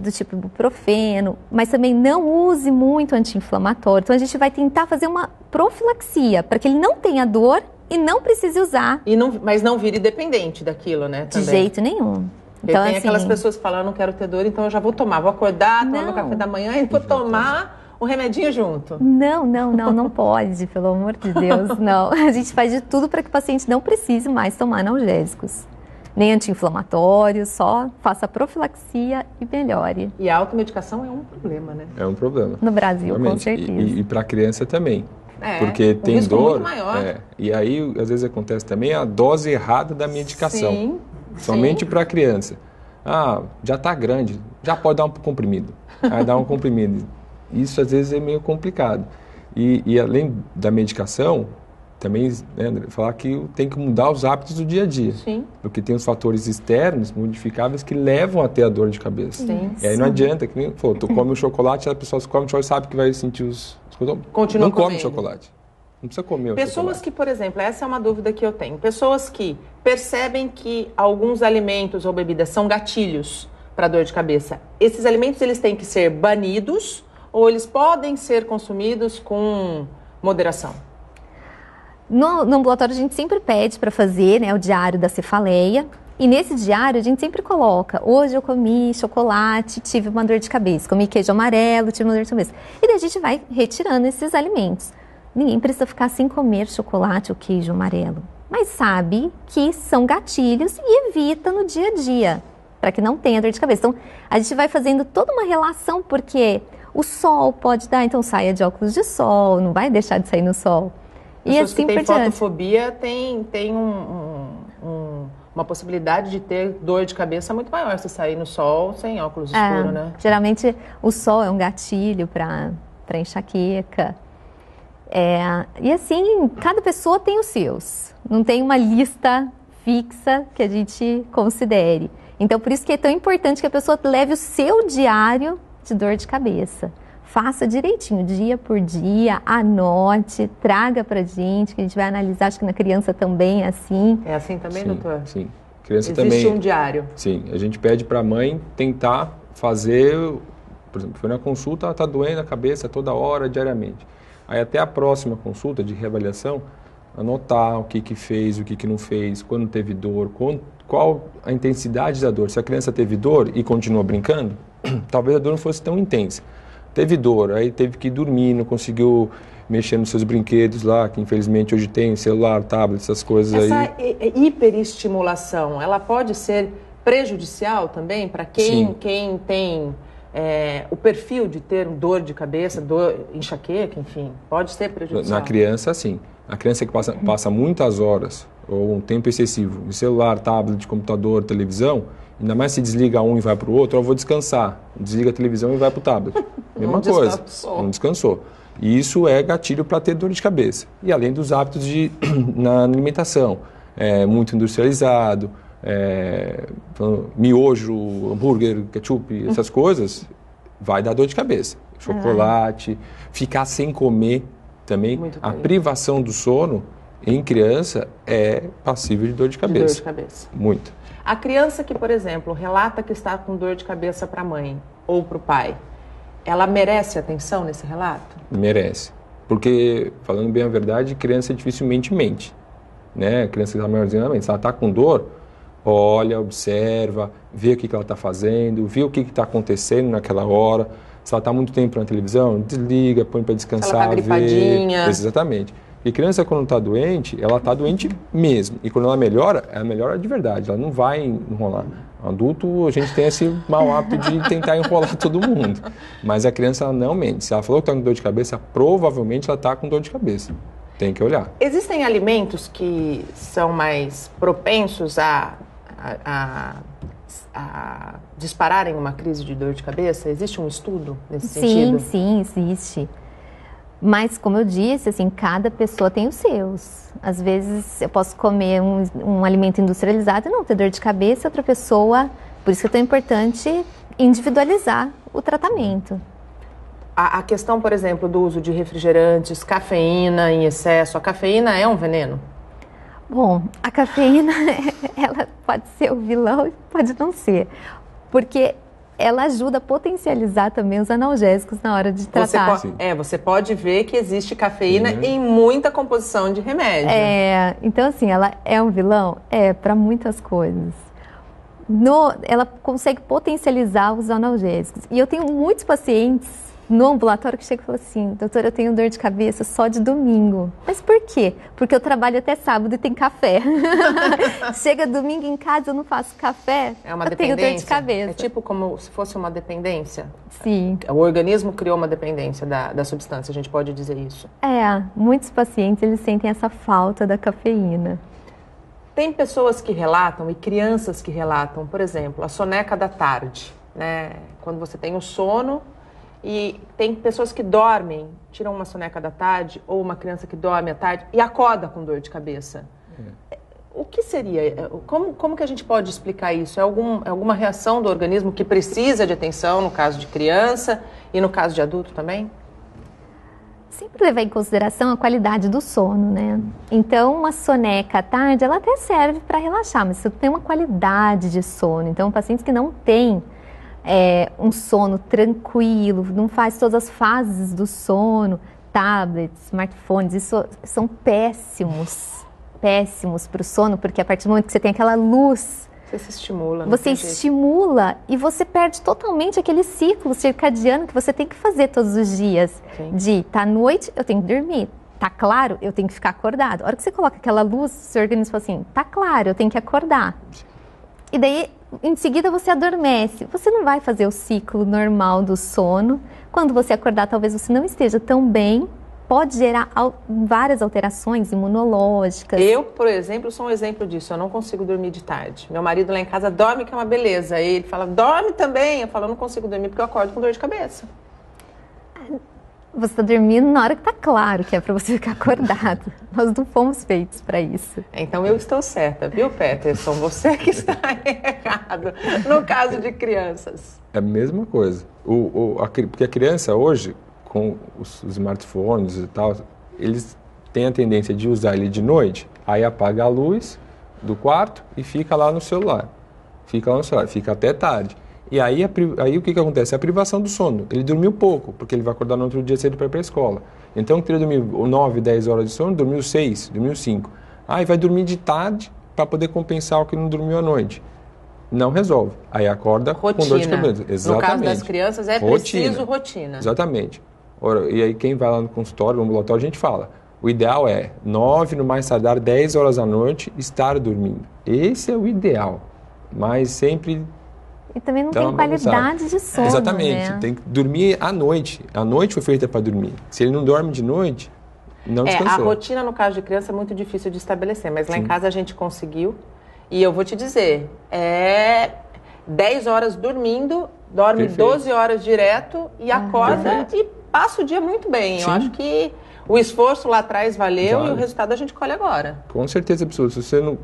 do tipo ibuprofeno, mas também não use muito anti-inflamatório. Então, a gente vai tentar fazer uma profilaxia para que ele não tenha dor e não precise usar.
Mas não vire dependente daquilo, né?
Também. De jeito nenhum.
Então, tem aquelas pessoas que falam, eu não quero ter dor, então eu já vou tomar. Vou acordar, tomar meu café da manhã e vou tomar um remedinho junto.
Não pode, pelo amor de Deus, não. A gente faz de tudo para que o paciente não precise mais tomar analgésicos. Nem anti-inflamatórios, só faça profilaxia e melhore.
E a automedicação é um problema, né?
É um problema.
No Brasil, realmente. Com certeza.
E para a criança também. Porque tem dor. Muito maior. E aí, às vezes, acontece também a dose errada da medicação. Sim. Somente para a criança. Já está grande, já pode dar um comprimido. Aí dá um comprimido. Isso, às vezes, é meio complicado. E além da medicação, também falar que tem que mudar os hábitos do dia a dia. Sim. Porque tem os fatores externos, modificáveis, que levam até a dor de cabeça. Sim. E aí não adianta, que nem tu come o chocolate, a pessoa come o chocolate sabe que vai sentir os...
Continua
não come chocolate. Não precisa comer o chocolate.
Pessoas que, por exemplo, essa é uma dúvida que eu tenho. Pessoas que percebem que alguns alimentos ou bebidas são gatilhos para dor de cabeça. Esses alimentos, eles têm que ser banidos ou eles podem ser consumidos com moderação?
No ambulatório, a gente sempre pede para fazer o diário da cefaleia. E nesse diário, a gente sempre coloca, hoje eu comi chocolate, tive uma dor de cabeça. Comi queijo amarelo, tive uma dor de cabeça. E daí a gente vai retirando esses alimentos. Ninguém precisa ficar sem comer chocolate ou queijo amarelo. Mas sabe que são gatilhos e evita no dia a dia, para que não tenha dor de cabeça. Então, a gente vai fazendo toda uma relação, porque o sol pode dar, então saia de óculos de sol, não vai deixar de sair no sol.
Pessoas que têm fotofobia tem uma possibilidade de ter dor de cabeça muito maior se sair no sol sem óculos escuros, né?
Geralmente o sol é um gatilho para enxaqueca. E assim, cada pessoa tem os seus. Não tem uma lista fixa que a gente considere. Então, por isso que é tão importante que a pessoa leve o seu diário de dor de cabeça. Faça direitinho, dia por dia, anote, traga pra gente, que a gente vai analisar. Acho que na criança também é assim.
É assim também,
sim,
doutor?
Sim, criança
Existe
também.
um diário?
Sim, a gente pede para a mãe tentar fazer, por exemplo, foi na consulta, ela está doendo a cabeça toda hora, diariamente. Aí até a próxima consulta de reavaliação, anotar o que fez, o que não fez, quando teve dor, qual a intensidade da dor. Se a criança teve dor e continuou brincando, talvez a dor não fosse tão intensa. Teve dor, aí teve que dormir, não conseguiu mexer nos seus brinquedos lá, que infelizmente hoje tem celular, tablet, essas coisas aí.
Essa hiperestimulação, ela pode ser prejudicial também para quem tem o perfil de ter dor de cabeça, enxaqueca, enfim, pode ser prejudicial?
Na criança, sim. A criança que passa muitas horas ou um tempo excessivo em celular, tablet, computador, televisão, ainda mais se desliga um e vai para o outro, eu vou descansar. Desliga a televisão e vai para o tablet. Mesma coisa. Não descansou. E isso é gatilho para ter dor de cabeça. E além dos hábitos na alimentação, muito industrializado, miojo, hambúrguer, ketchup, essas coisas, vai dar dor de cabeça. Chocolate, ficar sem comer também. A privação do sono em criança é passível de dor de cabeça.
De dor de cabeça.
Muito.
A criança que, por exemplo, relata que está com dor de cabeça para a mãe ou para o pai, ela merece atenção nesse relato?
Merece. Porque, falando bem a verdade, criança dificilmente mente. Né? A criança que está maiorzinha não mente. Se ela está com dor, olha, observa, vê o que ela está fazendo, vê o que está acontecendo naquela hora. Se ela está muito tempo na televisão, desliga, põe para descansar.
Ela está gripadinha.
Vê. Exatamente. E criança, quando está doente, ela está doente mesmo. E quando ela melhora de verdade. Ela não vai enrolar. Adulto, a gente tem esse mau hábito de tentar enrolar todo mundo. Mas a criança, ela não mente. Se ela falou que está com dor de cabeça, provavelmente ela está com dor de cabeça. Tem que olhar.
Existem alimentos que são mais propensos a dispararem uma crise de dor de cabeça? Existe um estudo nesse sentido?
Sim, existe. Mas, como eu disse, assim, cada pessoa tem os seus. Às vezes eu posso comer um alimento industrializado e não ter dor de cabeça, outra pessoa. Por isso que é tão importante individualizar o tratamento.
A questão, por exemplo, do uso de refrigerantes, cafeína em excesso. A cafeína é um veneno?
Bom, a cafeína, ela pode ser o vilão e pode não ser. Porque ela ajuda a potencializar também os analgésicos na hora de tratar.
Você pode ver que existe cafeína em muita composição de remédio.
Então assim, ela é um vilão? Para muitas coisas. Ela consegue potencializar os analgésicos. E eu tenho muitos pacientes no ambulatório que chegam e falam assim: doutor, eu tenho dor de cabeça só de domingo. Mas por quê? Porque eu trabalho até sábado e tem café. Chega domingo em casa, eu não faço café, eu tenho dor de cabeça.
É tipo como se fosse uma dependência?
Sim.
O organismo criou uma dependência da substância, a gente pode dizer isso?
Muitos pacientes, eles sentem essa falta da cafeína.
Tem pessoas que relatam e crianças que relatam, por exemplo, a soneca da tarde, né? Quando você tem o sono. E tem pessoas que dormem, tiram uma soneca da tarde, ou uma criança que dorme à tarde e acorda com dor de cabeça. O que seria? Como que a gente pode explicar isso? É alguma reação do organismo que precisa de atenção, no caso de criança e no caso de adulto também?
Sempre levar em consideração a qualidade do sono, né? Então, uma soneca à tarde, ela até serve para relaxar, mas você tem uma qualidade de sono. Então, pacientes que não têm um sono tranquilo, não faz todas as fases do sono, tablets, smartphones, isso são péssimos para o sono, porque a partir do momento que você tem aquela luz,
você se estimula.
Você estimula e você perde totalmente aquele ciclo circadiano que você tem que fazer todos os dias.
Sim.
De tá à noite, eu tenho que dormir. Tá claro, eu tenho que ficar acordado. A hora que você coloca aquela luz, seu organismo fala assim, tá claro, eu tenho que acordar. E daí, em seguida, você adormece. Você não vai fazer o ciclo normal do sono. Quando você acordar, talvez você não esteja tão bem pode gerar várias alterações imunológicas.
Eu, por exemplo, sou um exemplo disso. Eu não consigo dormir de tarde. Meu marido lá em casa dorme, que é uma beleza. Aí ele fala, dorme também. Eu falo, eu não consigo dormir porque eu acordo com dor de cabeça.
Você está dormindo na hora que está claro que é para você ficar acordado. Nós não fomos feitos para isso.
Então eu estou certa, viu, Peterson? Você que está errado no caso de crianças.
É a mesma coisa. Porque a criança hoje, com os smartphones e tal, eles têm a tendência de usar ele de noite, aí apaga a luz do quarto e fica lá no celular. Fica até tarde. E aí o que acontece? A privação do sono. Ele dormiu pouco, porque ele vai acordar no outro dia cedo para ir para a escola. Então, que ele dormiu 9, 10 horas de sono, dormiu 6, dormiu 5. Aí vai dormir de tarde para poder compensar o que não dormiu à noite. Não resolve. Aí acorda com dor de cabeça. Exatamente.
No caso das crianças é preciso rotina.
Exatamente. E aí quem vai lá no consultório, no ambulatório, a gente fala. O ideal é 9, no mais tardar 10 horas da noite, estar dormindo. Esse é o ideal. Mas sempre...
E também não tem qualidade de sono,
exatamente,
né?
Tem que dormir à noite. A noite foi feita para dormir. Se ele não dorme de noite, não descansou.
A rotina, no caso de criança, é muito difícil de estabelecer, mas lá em casa a gente conseguiu. E eu vou te dizer, 10 horas dormindo, dorme perfeito. 12 horas direto e acorda perfeito. E passa o dia muito bem. Sim. Eu acho que o esforço lá atrás valeu e o resultado a gente colhe agora.
Com certeza absoluta. Se você não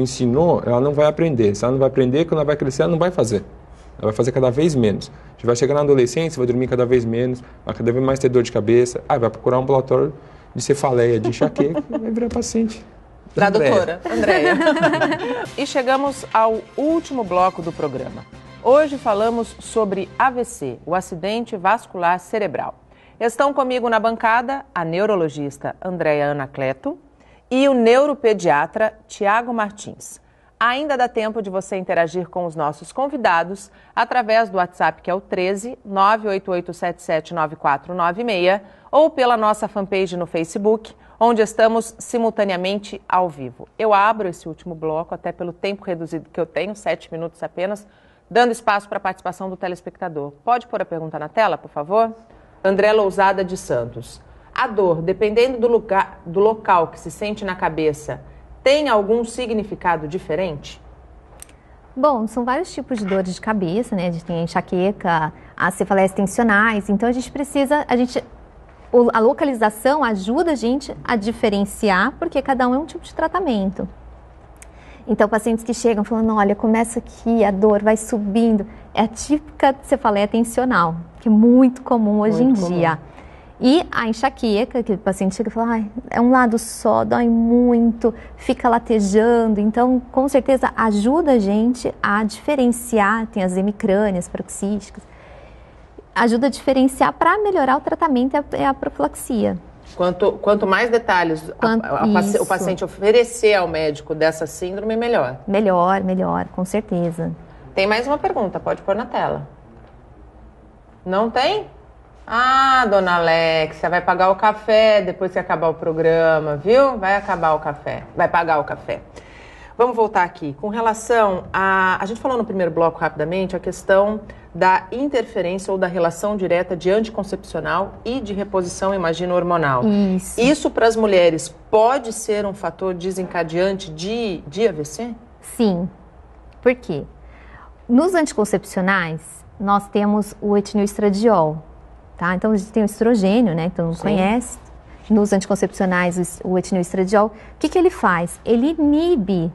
ensinou, ela não vai aprender. Se ela não vai aprender, quando ela vai crescer, ela não vai fazer. Ela vai fazer cada vez menos. A gente vai chegar na adolescência, vai dormir cada vez menos, vai cada vez mais ter dor de cabeça. Vai procurar um ambulatório de cefaleia, de enxaqueca e vai virar paciente.
Da doutora Andréia. E chegamos ao último bloco do programa. Hoje falamos sobre AVC, o acidente vascular cerebral. Estão comigo na bancada a neurologista Andréia Anacleto e o neuropediatra Tiago Martins. Ainda dá tempo de você interagir com os nossos convidados através do WhatsApp, que é o 13 988779496, ou pela nossa fanpage no Facebook, onde estamos simultaneamente ao vivo. Eu abro esse último bloco, até pelo tempo reduzido que eu tenho, 7 minutos apenas, dando espaço para a participação do telespectador. Pode pôr a pergunta na tela, por favor? André Lousada de Santos. A dor, dependendo do local que se sente na cabeça, tem algum significado diferente?
Bom, são vários tipos de dores de cabeça, né? A gente tem a enxaqueca, as cefaleias tensionais, então a gente precisa, a localização ajuda a gente a diferenciar, porque cada um é um tipo de tratamento. Então, pacientes que chegam falando, olha, começa aqui, a dor vai subindo, é a típica cefaleia tensional, que é muito comum hoje em dia. E a enxaqueca, que o paciente chega e fala, é um lado só, dói muito, fica latejando. Então, com certeza, ajuda a gente a diferenciar, tem as hemicrânias paroxísticas, ajuda a diferenciar para melhorar o tratamento e a profilaxia.
Quanto mais detalhes o paciente oferecer ao médico dessa síndrome, melhor.
Melhor, com certeza.
Tem mais uma pergunta, pode pôr na tela. Não tem? Ah, dona Alexia, vai pagar o café depois que acabar o programa, viu? Vai acabar o café, vai pagar o café. Vamos voltar aqui. Com relação a gente falou no primeiro bloco rapidamente a questão da interferência ou da relação direta de anticoncepcional e de reposição, imagino, hormonal. Isso para as mulheres pode ser um fator desencadeante de AVC?
Sim. Por quê? Nos anticoncepcionais, nós temos o etilenoestradiol, tá? Então, a gente tem o estrogênio, né? Então, não conhece. Nos anticoncepcionais, o etilenoestradiol, o que ele faz? Ele inibe,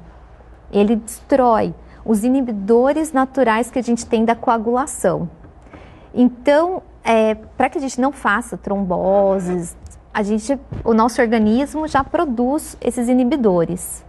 ele destrói os inibidores naturais que a gente tem da coagulação. Então, para que a gente não faça tromboses, o nosso organismo já produz esses inibidores.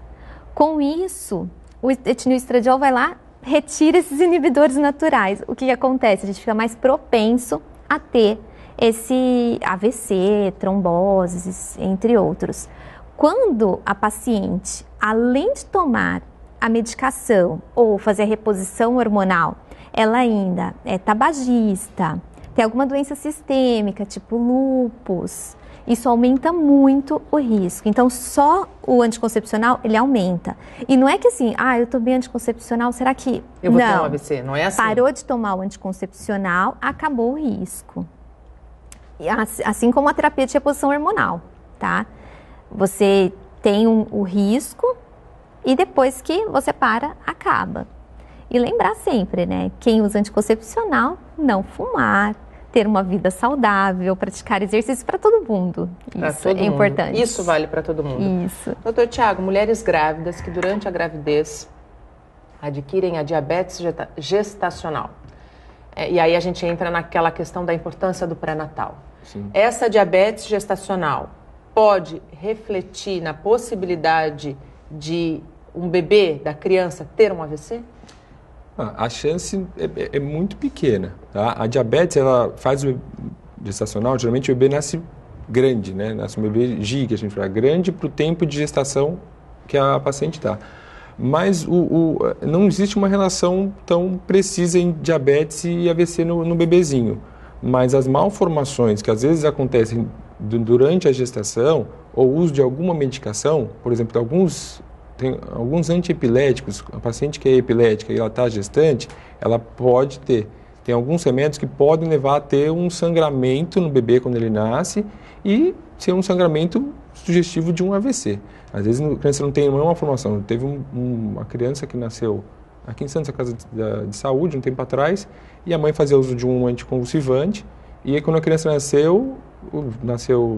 Com isso, o etilenoestradiol vai lá, retira esses inibidores naturais. O que acontece? A gente fica mais propenso a ter esse AVC, tromboses, entre outros. Quando a paciente, além de tomar a medicação ou fazer a reposição hormonal, ela ainda é tabagista, tem alguma doença sistêmica, tipo lúpus, isso aumenta muito o risco. Então, só o anticoncepcional, ele aumenta. E não é que assim, eu tomei anticoncepcional, será que...
Eu vou ter um AVC, não é assim?
Parou de tomar o anticoncepcional, acabou o risco. assim como a terapia de reposição hormonal, tá? Você tem o risco e depois que você para, acaba. E lembrar sempre, né? Quem usa anticoncepcional, não fumar, ter uma vida saudável, praticar exercício para todo mundo. Isso é importante.
Isso vale para todo mundo.
Isso.
Doutor Tiago, mulheres grávidas que durante a gravidez adquirem a diabetes gestacional. E aí a gente entra naquela questão da importância do pré-natal. Essa diabetes gestacional pode refletir na possibilidade de um bebê, da criança, ter um AVC?
A chance é muito pequena, tá? A diabetes, ela faz o gestacional, geralmente o bebê nasce grande, né? Nasce um bebê giga, que a gente fala, grande para o tempo de gestação que a paciente está. Mas não existe uma relação tão precisa em diabetes e AVC no bebezinho. Mas as malformações que às vezes acontecem durante a gestação ou uso de alguma medicação, por exemplo, tem alguns antiepiléticos, a paciente que é epilética e ela está gestante, ela pode ter. Tem alguns remédios que podem levar a ter um sangramento no bebê quando ele nasce e ser um sangramento sugestivo de um AVC. Às vezes a criança não tem nenhuma formação. Teve uma criança que nasceu aqui em Santos, na casa de saúde, um tempo atrás, e a mãe fazia uso de um anticonvulsivante, e aí quando a criança nasceu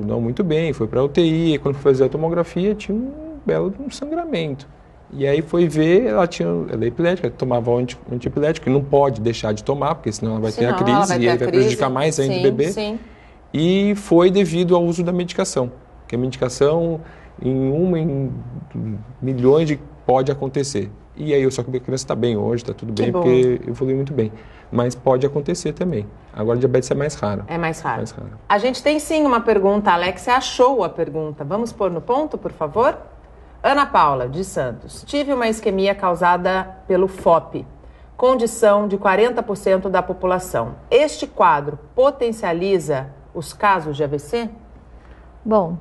não muito bem, foi para a UTI, e quando foi fazer a tomografia tinha um belo sangramento. E aí foi ver, ela é epilética, tomava o antiepilético, que não pode deixar de tomar, porque senão ela vai ter a crise, e aí vai prejudicar mais ainda o bebê. Sim. E foi devido ao uso da medicação, porque a medicação em milhões pode acontecer. E aí, só que a criança está bem hoje, está tudo bem, porque evoluiu muito bem. Mas pode acontecer também. Agora, diabetes é mais raro.
É mais raro. A gente tem sim uma pergunta, a Alexia achou a pergunta. Vamos pôr no ponto, por favor? Ana Paula, de Santos. Tive uma isquemia causada pelo FOP, condição de 40% da população. Este quadro potencializa os casos de AVC?
Bom,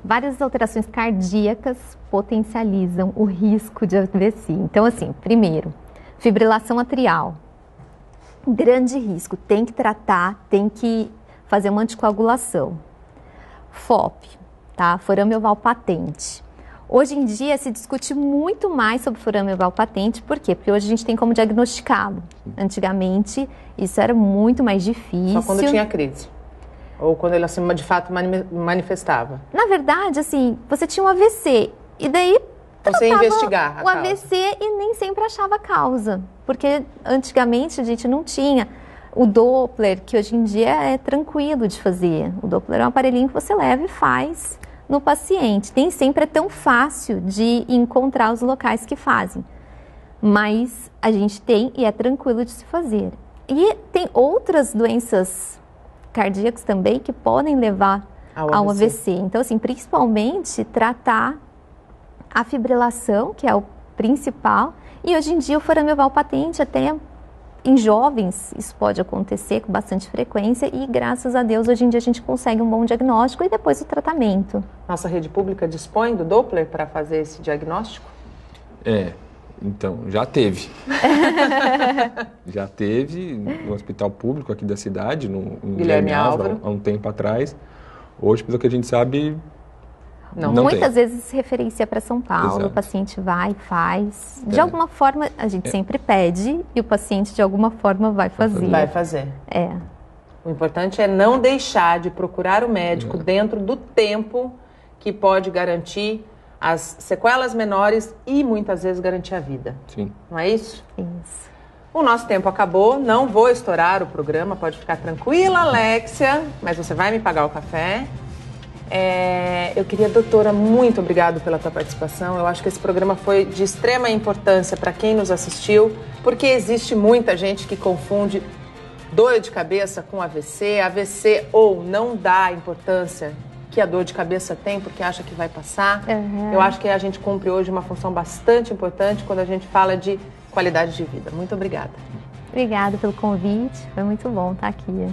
várias alterações cardíacas potencializam o risco de AVC. Então, assim, primeiro, fibrilação atrial. Grande risco, tem que tratar, tem que fazer uma anticoagulação. FOP, tá? Forame oval patente. Hoje em dia se discute muito mais sobre forame oval patente, por quê? Porque hoje a gente tem como diagnosticá-lo. Antigamente, isso era muito mais difícil.
Só quando tinha crise? Ou quando ele assim, de fato manifestava?
Na verdade, assim, você tinha um AVC e daí
você ia investigar
o AVC e nem sempre achava a causa. Porque antigamente a gente não tinha o Doppler, que hoje em dia é tranquilo de fazer. O Doppler é um aparelhinho que você leva e faz no paciente. Nem sempre é tão fácil de encontrar os locais que fazem. Mas a gente tem e é tranquilo de se fazer. E tem outras doenças cardíacas também que podem levar ao AVC. Então, assim, principalmente tratar a fibrilação, que é o principal, e hoje em dia o forame oval patente, até em jovens, isso pode acontecer com bastante frequência e, graças a Deus, hoje em dia a gente consegue um bom diagnóstico e depois o tratamento.
Nossa rede pública dispõe do Doppler para fazer esse diagnóstico?
Então, já teve. Já teve no hospital público aqui da cidade, no
Guilherme Álvaro,
há um tempo atrás. Hoje, pelo que a gente sabe, não
muitas vezes referência para São Paulo. Exato. O paciente vai e faz. De alguma forma, a gente sempre pede e o paciente, de alguma forma, vai fazer.
Vai fazer. O importante é não deixar de procurar o médico dentro do tempo que pode garantir as sequelas menores e, muitas vezes, garantir a vida.
Sim.
Não é isso?
Isso.
O nosso tempo acabou, não vou estourar o programa, pode ficar tranquila, Alexia, mas você vai me pagar o café. Eu queria, doutora, muito obrigado pela tua participação. Eu acho que esse programa foi de extrema importância para quem nos assistiu, porque existe muita gente que confunde dor de cabeça com AVC. AVC ou não dá a importância que a dor de cabeça tem, porque acha que vai passar. Eu acho que a gente cumpre hoje uma função bastante importante quando a gente fala de qualidade de vida. Muito obrigada.
Obrigada pelo convite, foi muito bom estar aqui.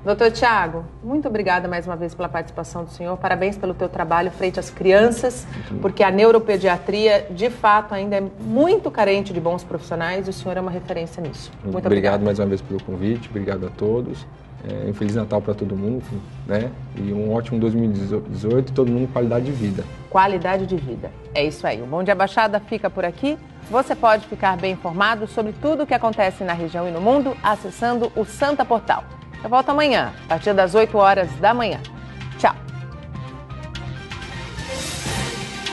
Doutor Tiago, muito obrigada mais uma vez pela participação do senhor. Parabéns pelo teu trabalho frente às crianças, porque a neuropediatria, de fato, ainda é muito carente de bons profissionais e o senhor é uma referência nisso. Muito
obrigado mais uma vez pelo convite, obrigado a todos Um Feliz Natal para todo mundo, né? E um ótimo 2018, todo mundo com qualidade de vida.
Qualidade de vida. É isso aí. O Bom Dia Baixada fica por aqui. Você pode ficar bem informado sobre tudo o que acontece na região e no mundo acessando o Santa Portal. Eu volto amanhã, a partir das 8 horas da manhã.